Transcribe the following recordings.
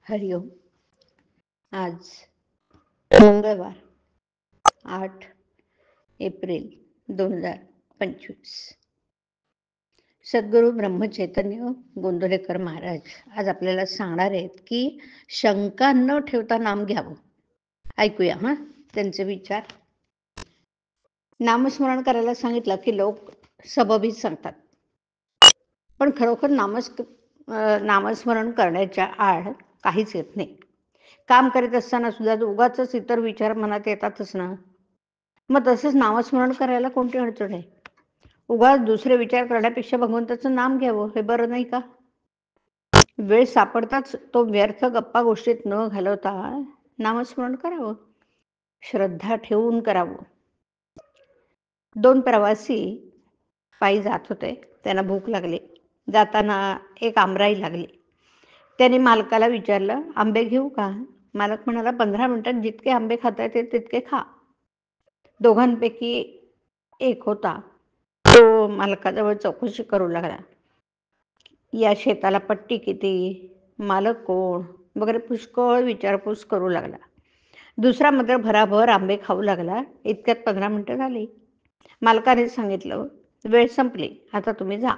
हरिओम. आज मंगळवार 8 एप्रिल 2025. सद्गुरू ब्रह्मचैतन्य गोंदवलेकर महाराज आज आपल्याला सांगणार आहेत की शंका न ठेवता नाम घ्यावं. ऐकूया त्यांचे विचार. नामस्मरण करायला सांगितलं की लोक सबबीत सांगतात, पण खरोखर नामस्मरण करण्याच्या आड काहीच येत नाही. काम करीत असताना सुद्धा उगाच इतर विचार मनात येतातच ना. मग तसंच नामस्मरण करायला कोणती अडचण आहे? उगाच दुसरे विचार करण्यापेक्षा भगवंताचं नाम घ्यावं, हे बरं नाही का? वेळ सापडताच तो व्यर्थ गप्पा गोष्टीत न घालवता नामस्मरण करावं, श्रद्धा ठेवून करावं. 2 प्रवासी पायी जात होते. त्यांना भूक लागली. जाताना एक आमराई लागली. त्याने मालकाला विचारलं, आंबे घेऊ का? मालक म्हणाला, 15 मिनिटात जितके आंबे खाता येतील तितके खा. दोघांपैकी एक होता, तो मालकाजवळ चौकशी करू लागला. या शेताला पट्टी किती, मालक कोण वगैरे पुष्कळ विचारपूस करू लागला. दुसरा मात्र भराभर आंबे खाऊ लागला. इतक्यात 15 मिनिटं झाली. मालकाने सांगितलं, वेळ संपली, आता तुम्ही जा.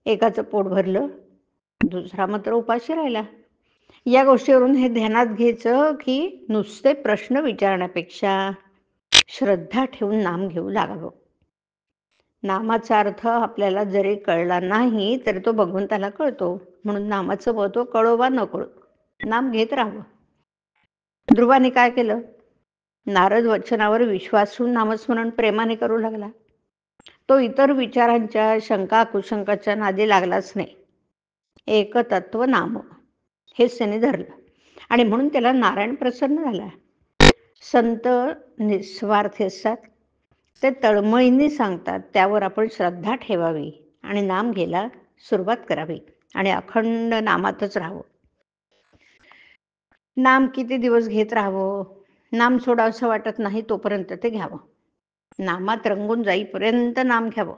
एकाचं पोट भरलं, दुसरा मात्र उपाशी राहिला. या गोष्टीवरून हे ध्यानात घ्यायचं की नुसते प्रश्न विचारण्यापेक्षा श्रद्धा ठेवून नाम घेऊ लागावं. नामाचा अर्थ आपल्याला जरी कळला नाही तरी तो भगवंताला कळतो. म्हणून नामाचं महत्त्व कळो वा न कळो, नाम घेत राहावं. ध्रुवाने काय केलं? नारद वचनावर विश्वास ठेवून नामस्मरण प्रेमाने करू लागला. तो इतर विचारांच्या शंका कुशंकाच्या नादी लागलाच नाही. एकतत्व नाम हेच त्याने धरलं आणि म्हणून त्याला नारायण प्रसन्न झाला. संत निस्वार्थी असतात. ते तळमळीने सांगतात, त्यावर आपण श्रद्धा ठेवावी आणि नाम घ्यायला सुरुवात करावी आणि अखंड नामातच राहावं. नाम किती दिवस घेत राहावं? नाम सोडावंसं वाटत नाही तोपर्यंत ते घ्यावं. नामात रंगून जाईपर्यंत नाम घ्यावं.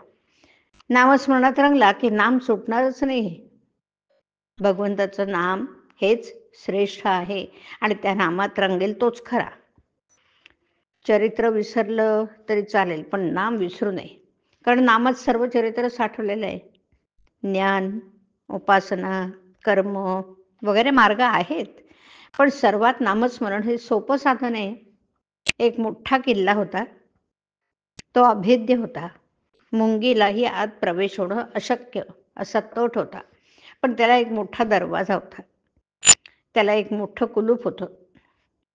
नामस्मरणात रंगला की नाम सुटणारच नाही. भगवंताचं नाम हेच श्रेष्ठ आहे आणि त्या नामात रंगेल तोच खरा. चरित्र विसरलं तरी चालेल, पण नाम विसरू नये, कारण नामात सर्व चरित्र साठवलेलं आहे. ज्ञान, उपासना, कर्म वगैरे मार्ग आहेत, पण सर्वात नामस्मरण हे सोपं साधन आहे. एक मोठा किल्ला होता, तो अभेद्य होता. मुंगीलाही आत प्रवेश होणं अशक्य असा तट होता, पण त्याला एक मोठा दरवाजा होता. त्याला एक मोठं कुलूप होतं.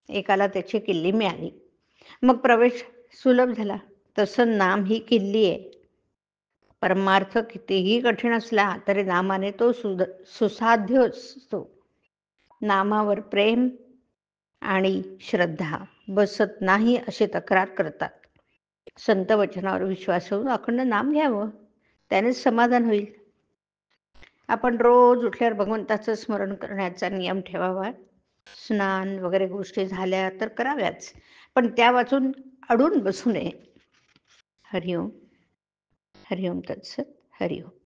एकाला त्याची किल्ली मिळाली, मग प्रवेश सुलभ झाला. तसं नाम ही किल्ली आहे. परमार्थ कितीही कठीण असला तरी नामाने तो सुसाध्य असतो. नामावर प्रेम आणि श्रद्धा बसत नाही अशी तक्रार करतात. संत वचनावर विश्वास ठेवून अखंड नाम घ्यावं, त्यानेच समाधान होईल. आपण रोज उठल्यावर भगवंताचं स्मरण करण्याचा नियम ठेवावा. स्नान वगैरे गोष्टी झाल्या तर कराव्याच, पण त्या वाचून अडून बसू नये. हरिओम. हरिओम तत्सत. हरिओम.